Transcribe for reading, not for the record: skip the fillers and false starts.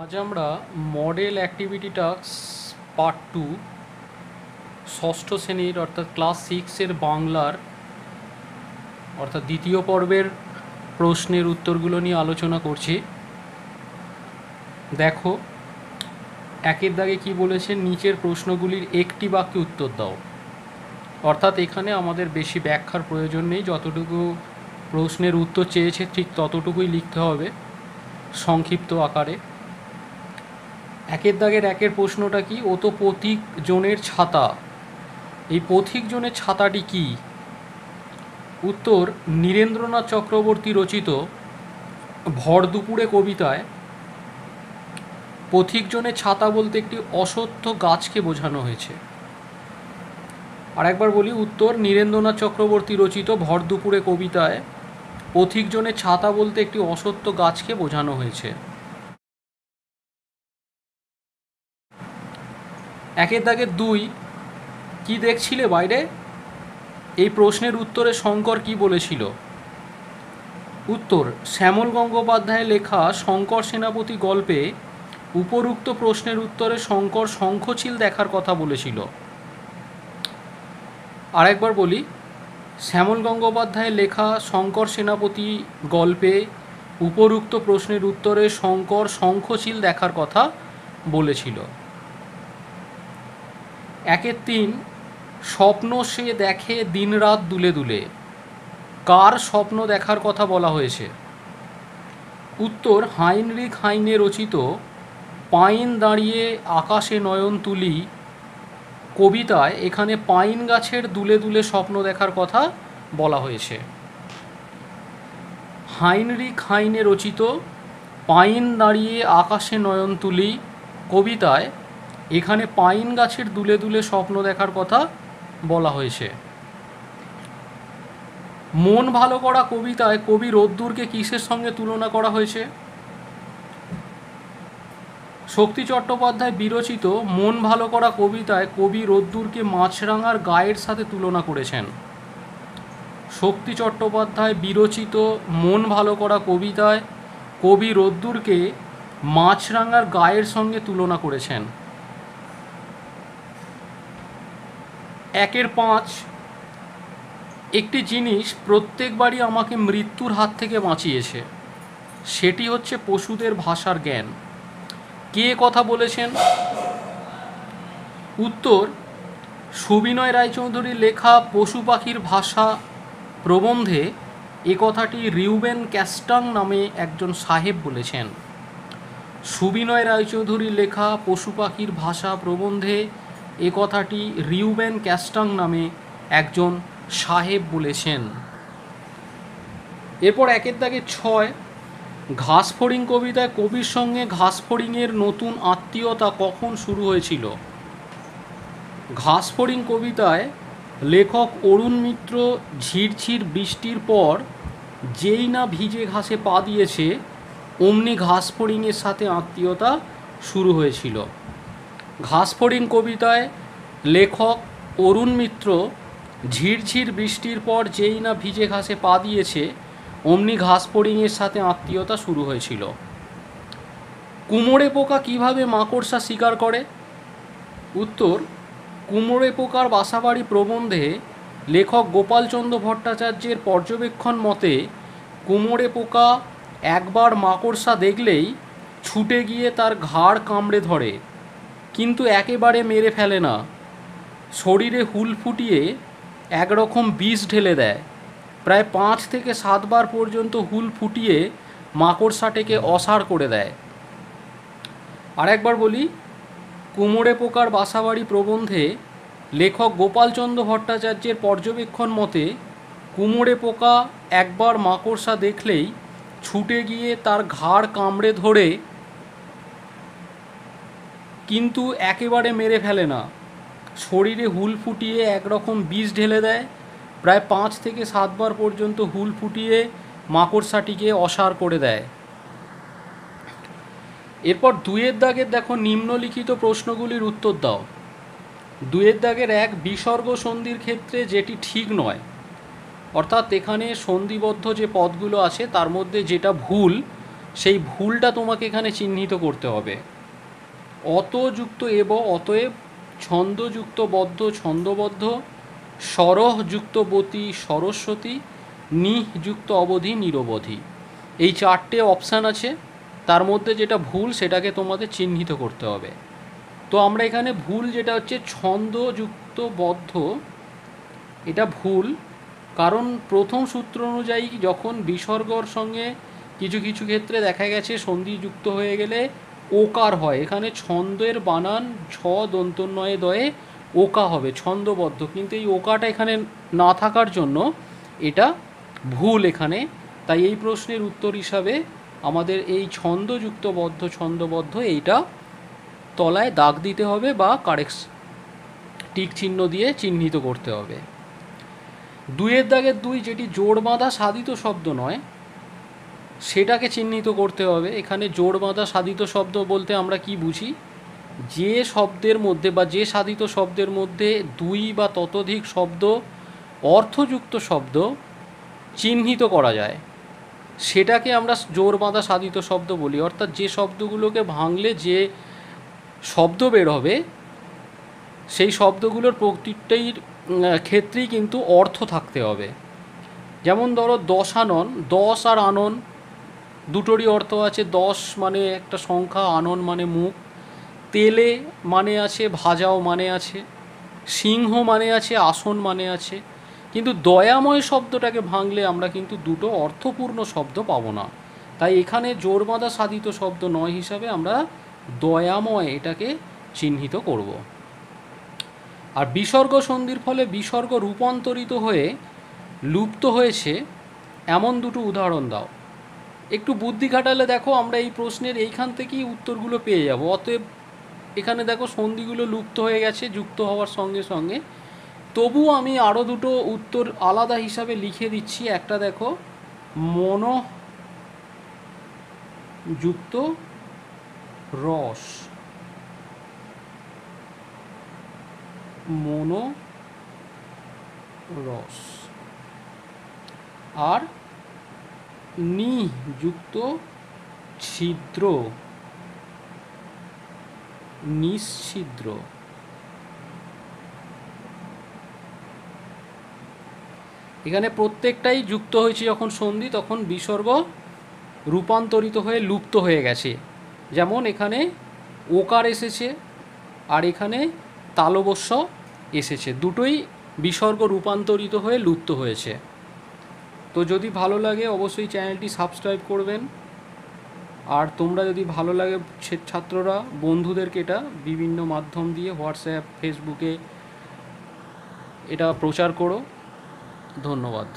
আজ আমরা model activity task part 2 ষষ্ঠ শ্রেণীর অর্থাৎ ক্লাস 6-এর বাংলার অর্থাৎ দ্বিতীয় পর্বের প্রশ্নের উত্তরগুলো নিয়ে আলোচনা করছি। দেখো, একের দাগে কি বলেছে, নিচের প্রশ্নগুলির একটি বাক্যে উত্তর দাও। অর্থাৎ এখানে আমাদের বেশি ব্যাখ্যার প্রয়োজন নেই, যতটুকু প্রশ্নের উত্তর চেয়েছে ঠিক ততটুকুই লিখতে হবে সংক্ষিপ্ত আকারে। একের দাগের একের প্রশ্নটা কি, ও তো পথিক জনের ছাতা। এই পথিক জনের ছাতাটি কি? উত্তর, নীরেন্দ্রনাথ চক্রবর্তী রচিত ভর দুপুরে কবিতায় পথিক জনের ছাতা বলতে একটি অশ্বত্থ গাছকে বোঝানো হয়েছে। আর একবার বলি, উত্তর, নীরেন্দ্রনাথ চক্রবর্তী রচিত ভর দুপুরে কবিতায় পথিক জনের ছাতা বলতে একটি অশ্বত্থ গাছকে বোঝানো হয়েছে। একের দাগের 2, কি দেখছিলে বাইরে? এই প্রশ্নের উত্তরে শঙ্কর কি বলেছিল? উত্তর, শ্যামল গঙ্গোপাধ্যায়ের লেখা শঙ্কর সেনাপতি গল্পে উপরুক্ত প্রশ্নের উত্তরে শঙ্কর শঙ্খচিল দেখার কথা বলেছিল। আরেকবার বলি, শ্যামল গঙ্গোপাধ্যায়ের লেখা শঙ্কর সেনাপতি গল্পে উপরুক্ত প্রশ্নের উত্তরে শঙ্কর শঙ্খচিল দেখার কথা বলেছিল। একের 3, স্বপ্ন সে দেখে দিনরাত দুলে দুলে। কার স্বপ্ন দেখার কথা বলা হয়েছে? উত্তর, হাইনরিখ হাইনে রচিত পাইন দাঁড়িয়ে আকাশে নয়ন তুলি কবিতায় এখানে পাইন গাছের দুলে দুলে স্বপ্ন দেখার কথা বলা হয়েছে। হাইনরিখ হাইনে রচিত পাইন দাঁড়িয়ে আকাশে নয়ন তুলি কবিতায় এখানে পাইন গাছের দুলে দুলে স্বপ্ন দেখার কথা বলা হয়েছে। মন ভালো করা কবিতায় কবি রোদ্দুরকে কিসের সঙ্গে তুলনা করা হয়েছে? শক্তি চট্টোপাধ্যায় বিরচিত মন ভালো করা কবিতায় কবি রোদ্দুরকে মাছরাঙার গায়ের সাথে তুলনা করেছেন। শক্তি চট্টোপাধ্যায় বিরচিত মন ভালো করা কবিতায় কবি রোদ্দুরকে মাছরাঙার গায়ের সঙ্গে তুলনা করেছেন। একের 5, একটি জিনিস প্রত্যেকবারই আমাকে মৃত্যুর হাত থেকে বাঁচিয়েছে, সেটি হচ্ছে পশুদের ভাষার জ্ঞান। কে কথা বলেছেন? উত্তর, সুবিনয় রায়চৌধুরীর লেখা পশু পাখির ভাষা প্রবন্ধে এ কথাটি রিউবেন ক্যাস্টাং নামে একজন সাহেব বলেছেন। সুবিনয় রায়চৌধুরীর লেখা পশু পাখির ভাষা প্রবন্ধে এ কথাটি রিউবেন ক্যাস্টাং নামে একজন সাহেব বলেছেন। এরপর একের দাগে 6, ঘাসফড়িং কবিতায় কবির সঙ্গে ঘাসফড়িংয়ের নতুন আত্মীয়তা কখন শুরু হয়েছিল? ঘাসফড়িং কবিতায় লেখক অরুণ মিত্র ঝিরঝির বৃষ্টির পর যেই না ভিজে ঘাসে পা দিয়েছে অমনি ঘাসফড়িংয়ের সাথে আত্মীয়তা শুরু হয়েছিল। ঘাসফড়িং কবিতায় লেখক অরুণ মিত্র ঝিরঝির বৃষ্টির পর যেই না ভিজে ঘাসে পা দিয়েছে অমনি ঘাসফড়িংয়ের সাথে আত্মীয়তা শুরু হয়েছিল। কুমোরে পোকা কিভাবে মাকড়সা শিকার করে? উত্তর, কুমোরে পোকার বাসাবাড়ি প্রবন্ধে লেখক গোপালচন্দ্র ভট্টাচার্যের পর্যবেক্ষণ মতে কুমোরে পোকা একবার মাকড়সা দেখলেই ছুটে গিয়ে তার ঘাড় কামড়ে ধরে, কিন্তু একেবারে মেরে ফেলে না। শরীরে হুল ফুটিয়ে একরকম বিষ ঢেলে দেয়। প্রায় 5 থেকে 7 বার পর্যন্ত হুল ফুটিয়ে মাকড়সাটাকে অসাড় করে দেয়। আর একবার বলি, কুমোরে পোকার বাসাবাড়ি প্রবন্ধে লেখক গোপালচন্দ্র ভট্টাচার্যের পর্যবেক্ষণ মতে কুমোরে পোকা একবার মাকড়সা দেখলেই ছুটে গিয়ে তার ঘাড় কামড়ে ধরে, কিন্তু একেবারে মেরে ফেলে না। শরীরে হুল ফুটিয়ে একরকম বিষ ঢেলে দেয়। প্রায় 5 থেকে 7 বার পর্যন্ত হুল ফুটিয়ে মাকড়সাটিকে অসাড় করে দেয়। এরপর 2-এর দাগের দেখো, নিম্নলিখিত প্রশ্নগুলির উত্তর দাও। 2-এর দাগের 1, বিসর্গ সন্ধির ক্ষেত্রে যেটি ঠিক নয়, অর্থাৎ এখানে সন্ধিবদ্ধ যে পদগুলো আছে তার মধ্যে যেটা ভুল সেই ভুলটা তোমাকে এখানে চিহ্নিত করতে হবে। অত যুক্ত এব, অতএব, ছন্দযুক্ত বদ্ধ ছন্দবদ্ধ, সরহ যুক্ত বতী সরস্বতী, নিহ যুক্ত অবধি নিরবধি। এই 4টে অপশান আছে, তার মধ্যে যেটা ভুল সেটাকে তোমাদের চিহ্নিত করতে হবে। তো আমরা এখানে ভুল যেটা হচ্ছে ছন্দযুক্ত বদ্ধ, এটা ভুল, কারণ প্রথম সূত্র অনুযায়ী যখন বিসর্গর সঙ্গে কিছু কিছু ক্ষেত্রে দেখা গেছে সন্ধি যুক্ত হয়ে গেলে ওকার হয়। এখানে ছন্দের বানান ছ দন্তন্বয়ে দয়ে ওকা হবে, ছন্দবদ্ধ, কিন্তু এই ওকাটা এখানে না থাকার জন্য এটা ভুল এখানে। তাই এই প্রশ্নের উত্তর হিসাবে আমাদের এই ছন্দযুক্ত বদ্ধ ছন্দবদ্ধ এইটা তলায় দাগ দিতে হবে বা টিক চিহ্ন দিয়ে চিহ্নিত করতে হবে। 2-এর দাগের 2 যেটি জোড় বাঁধা সাধিত শব্দ নয় সেটাকে চিহ্নিত করতে হবে। এখানে জোড় বাঁধা সাধিত শব্দ বলতে আমরা কি বুঝি? যে শব্দের মধ্যে বা যে সাধিত শব্দের মধ্যে 2 বা ততোধিক শব্দ অর্থযুক্ত শব্দ চিহ্নিত করা যায় সেটাকে আমরা জোড় বাঁধা সাধিত শব্দ বলি। অর্থাৎ যে শব্দগুলোকে ভাঙলে যে শব্দ বের হবে সেই শব্দগুলোর প্রতিটাই ক্ষেত্রেই কিন্তু অর্থ থাকতে হবে। যেমন ধরো দশানন, দশ আর আনন দুটোরই অর্থ আছে। দশ মানে একটা সংখ্যা, আনন মানে মুখ। তেলে মানে আছে ভাজাও মানে আছে, সিংহ মানে আছে আসন মানে আছে। কিন্তু দয়াময় শব্দটাকে ভাঙলে আমরা কিন্তু দুটো অর্থপূর্ণ শব্দ পাবো না। তাই এখানে জোড় বাঁধা সাধিত শব্দ নয় হিসাবে আমরা দয়াময় এটাকে চিহ্নিত করব। আর বিসর্গ সন্ধির ফলে বিসর্গ রূপান্তরিত হয়ে লুপ্ত হয়েছে এমন দুটো উদাহরণ দাও। একটু বুদ্ধি খাটালে দেখো আমরা এই প্রশ্নের এইখান থেকেই উত্তরগুলো পেয়ে যাব। অতএব এখানে দেখো সন্ধিগুলো লুপ্ত হয়ে গেছে যুক্ত হওয়ার সঙ্গে সঙ্গে। তবুও আমি আরও দুটো উত্তর আলাদা হিসাবে লিখে দিচ্ছি। একটা দেখো মন যুক্ত রস, মনো রস, আর নি যুক্ত ছিদ্র, নিশ্ছিদ্র। এখানে প্রত্যেকটাই যুক্ত হয়েছে যখন সন্ধি তখন বিসর্গ রূপান্তরিত হয়ে লুপ্ত হয়ে গেছে। যেমন এখানে ওকার এসেছে আর এখানে তালবস্য এসেছে, দুটোই বিসর্গ রূপান্তরিত হয়ে লুপ্ত হয়েছে। তো যদি ভালো লাগে অবশ্যই চ্যানেলটি সাবস্ক্রাইব করবেন। আর তোমরা যদি ভালো লাগে ছাত্ররা বন্ধুদেরকে এটা বিভিন্ন মাধ্যম দিয়ে হোয়াটসঅ্যাপ ফেসবুকে এটা প্রচার করো। ধন্যবাদ।